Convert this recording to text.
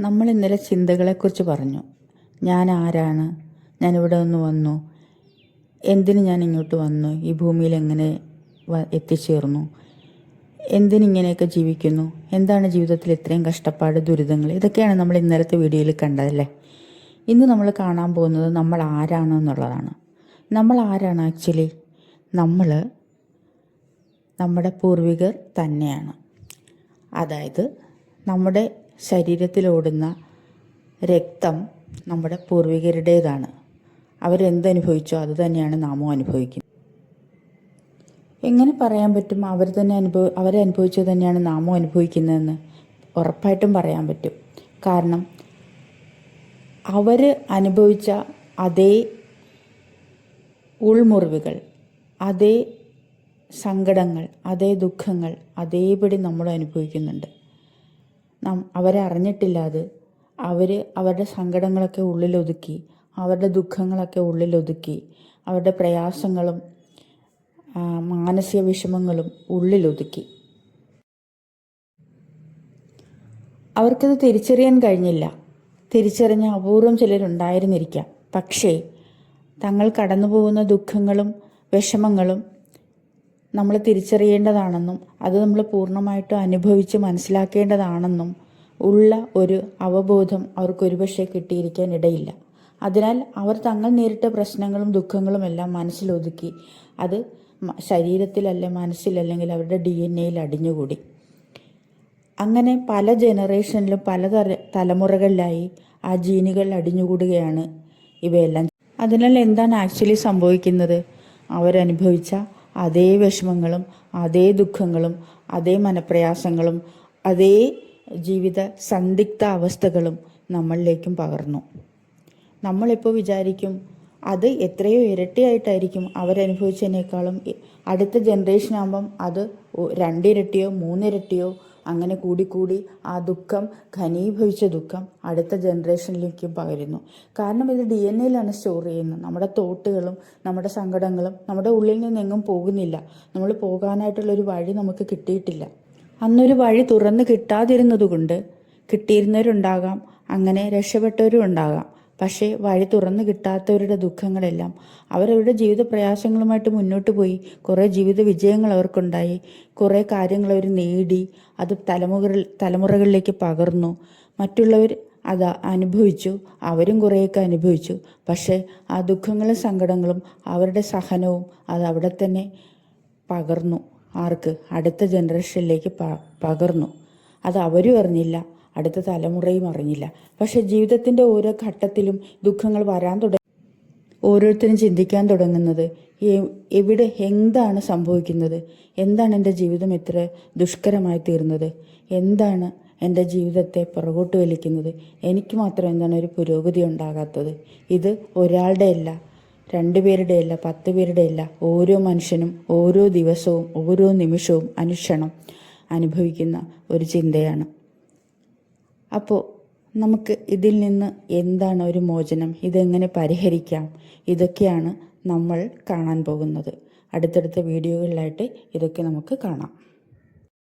നമ്മൾ ഇന്നലെ ചിന്തകളെക്കുറിച്ച് പറഞ്ഞു. ഞാൻ ആരാണ്, ഞാനിവിടെ നിന്ന് വന്നു, എന്തിന് ഞാൻ ഇങ്ങോട്ട് വന്നു, ഈ ഭൂമിയിൽ എങ്ങനെ എത്തിച്ചേർന്നു, എന്തിനിങ്ങനെയൊക്കെ ജീവിക്കുന്നു, എന്താണ് ജീവിതത്തിൽ ഇത്രയും കഷ്ടപ്പാട്, ദുരിതങ്ങൾ, ഇതൊക്കെയാണ് നമ്മൾ ഇന്നലത്തെ വീഡിയോയിൽ കണ്ടതല്ലേ. ഇന്ന് നമ്മൾ കാണാൻ പോകുന്നത് നമ്മൾ ആരാണ് എന്നുള്ളതാണ്. നമ്മൾ ആരാണ് ആക്ച്വലി? നമ്മൾ നമ്മുടെ പൂർവികർ തന്നെയാണ്. അതായത് നമ്മുടെ ശരീരത്തിലോടുന്ന രക്തം നമ്മുടെ പൂർവികരുടേതാണ്. അവരെന്തനുഭവിച്ചോ അത് തന്നെയാണ് നാമും അനുഭവിക്കുന്നത്. എങ്ങനെ പറയാൻ പറ്റും അവരെ അനുഭവിച്ചത് തന്നെയാണ് നാമും അനുഭവിക്കുന്നതെന്ന്? ഉറപ്പായിട്ടും പറയാൻ പറ്റും. കാരണം അവർ അനുഭവിച്ച അതേ ഉൾമുറിവുകൾ, അതേ സങ്കടങ്ങൾ, അതേ ദുഃഖങ്ങൾ അതേപടി നമ്മൾ അനുഭവിക്കുന്നുണ്ട്. അവരെ അറിഞ്ഞിട്ടില്ലാതെ അവരുടെ സങ്കടങ്ങളൊക്കെ ഉള്ളിലൊതുക്കി, അവരുടെ ദുഃഖങ്ങളൊക്കെ ഉള്ളിലൊതുക്കി, അവരുടെ പ്രയാസങ്ങളും മാനസിക വിഷമങ്ങളും ഉള്ളിലൊതുക്കി. അവർക്കത് തിരിച്ചറിയാൻ കഴിഞ്ഞില്ല. തിരിച്ചറിഞ്ഞ അപൂർവം ചിലരുണ്ടായിരുന്നിരിക്കാം. പക്ഷേ തങ്ങൾ കടന്നു പോകുന്ന ദുഃഖങ്ങളും വിഷമങ്ങളും നമ്മൾ തിരിച്ചറിയേണ്ടതാണെന്നും അത് നമ്മൾ പൂർണ്ണമായിട്ടും അനുഭവിച്ച് മനസ്സിലാക്കേണ്ടതാണെന്നും ഉള്ള ഒരു അവബോധം അവർക്കൊരുപക്ഷെ കിട്ടിയിരിക്കാൻ ഇടയില്ല. അതിനാൽ അവർ തങ്ങൾ നേരിട്ട പ്രശ്നങ്ങളും ദുഃഖങ്ങളും എല്ലാം മനസ്സിലൊതുക്കി അത് ശരീരത്തിലല്ല, മനസ്സിലല്ലെങ്കിൽ അവരുടെ DNA അടിഞ്ഞുകൂടി. അങ്ങനെ പല ജനറേഷനിലും പല തലമുറകളിലായി ആ ജീനുകൾ അടിഞ്ഞുകൂടുകയാണ് ഇവയെല്ലാം. അതിനാൽ എന്താണ് ആക്ച്വലി സംഭവിക്കുന്നത്? അവരനുഭവിച്ച അതേ വിഷമങ്ങളും അതേ ദുഃഖങ്ങളും അതേ മനപ്രയാസങ്ങളും അതേ ജീവിത സന്ദിഗ്ധ അവസ്ഥകളും നമ്മളിലേക്കും പകർന്നു. നമ്മളിപ്പോൾ വിചാരിക്കും അത് എത്രയോ ഇരട്ടിയായിട്ടായിരിക്കും അവരനുഭവിച്ചതിനേക്കാളും. അടുത്ത ജനറേഷനാകുമ്പം അത് 2 ഇരട്ടിയോ 3 ഇരട്ടിയോ അങ്ങനെ കൂടിക്കൂടി ആ ദുഃഖം, ഘനീഭവിച്ച ദുഃഖം അടുത്ത ജനറേഷനിലേക്കും പകരുന്നു. കാരണം ഇത് DNA സ്റ്റോർ ചെയ്യുന്നത്. നമ്മുടെ തോട്ടുകളും നമ്മുടെ സങ്കടങ്ങളും നമ്മുടെ ഉള്ളിൽ നിന്നെങ്ങും പോകുന്നില്ല. നമ്മൾ പോകാനായിട്ടുള്ളൊരു വഴി നമുക്ക് കിട്ടിയിട്ടില്ല. അന്നൊരു വഴി തുറന്ന് കിട്ടാതിരുന്നതുകൊണ്ട് കിട്ടിയിരുന്നവരുണ്ടാകാം, അങ്ങനെ രക്ഷപ്പെട്ടവരും ഉണ്ടാകാം. പക്ഷേ വഴി തുറന്നു കിട്ടാത്തവരുടെ ദുഃഖങ്ങളെല്ലാം അവരവരുടെ ജീവിത പ്രയാസങ്ങളുമായിട്ട് മുന്നോട്ട് പോയി. കുറേ ജീവിത വിജയങ്ങൾ അവർക്കുണ്ടായി, കുറേ കാര്യങ്ങൾ അവർ നേടി, അത് തലമുറകളിലേക്ക് പകർന്നു. മറ്റുള്ളവർ അത് അനുഭവിച്ചു, അവരും കുറേയൊക്കെ അനുഭവിച്ചു. പക്ഷേ ആ ദുഃഖങ്ങളും സങ്കടങ്ങളും അവരുടെ സഹനവും അത് അവിടെ തന്നെ പകർന്നു. ആർക്ക്? അടുത്ത ജനറേഷനിലേക്ക് പകർന്നു. അത് അവരും അറിഞ്ഞില്ല, അടുത്ത തലമുറയും അറിഞ്ഞില്ല. പക്ഷെ ജീവിതത്തിൻ്റെ ഓരോ ഘട്ടത്തിലും ദുഃഖങ്ങൾ വരാൻ ഓരോരുത്തരും ചിന്തിക്കാൻ തുടങ്ങുന്നത് എന്താണ് സംഭവിക്കുന്നത്, എന്താണ് എൻ്റെ ജീവിതം ഇത്ര ദുഷ്കരമായി തീർന്നത്, എന്താണ് എൻ്റെ ജീവിതത്തെ പുറകോട്ട് വലിക്കുന്നത്, എനിക്ക് മാത്രം എന്താണ് ഒരു പുരോഗതി ഉണ്ടാകാത്തത്? ഇത് ഒരാളുടെ അല്ല, 2 പേരുടെ അല്ല, 10 പേരുടെ അല്ല, ഓരോ മനുഷ്യനും ഓരോ ദിവസവും ഓരോ നിമിഷവും അനുക്ഷണം അനുഭവിക്കുന്ന ഒരു ചിന്തയാണ്. അപ്പോൾ നമുക്ക് ഇതിൽ നിന്ന് എന്താണ് ഒരു മോചനം, ഇതെങ്ങനെ പരിഹരിക്കാം, ഇതൊക്കെയാണ് നമ്മൾ കാണാൻ പോകുന്നത്. അടുത്തടുത്ത വീഡിയോകളിലായിട്ട് ഇതൊക്കെ നമുക്ക് കാണാം.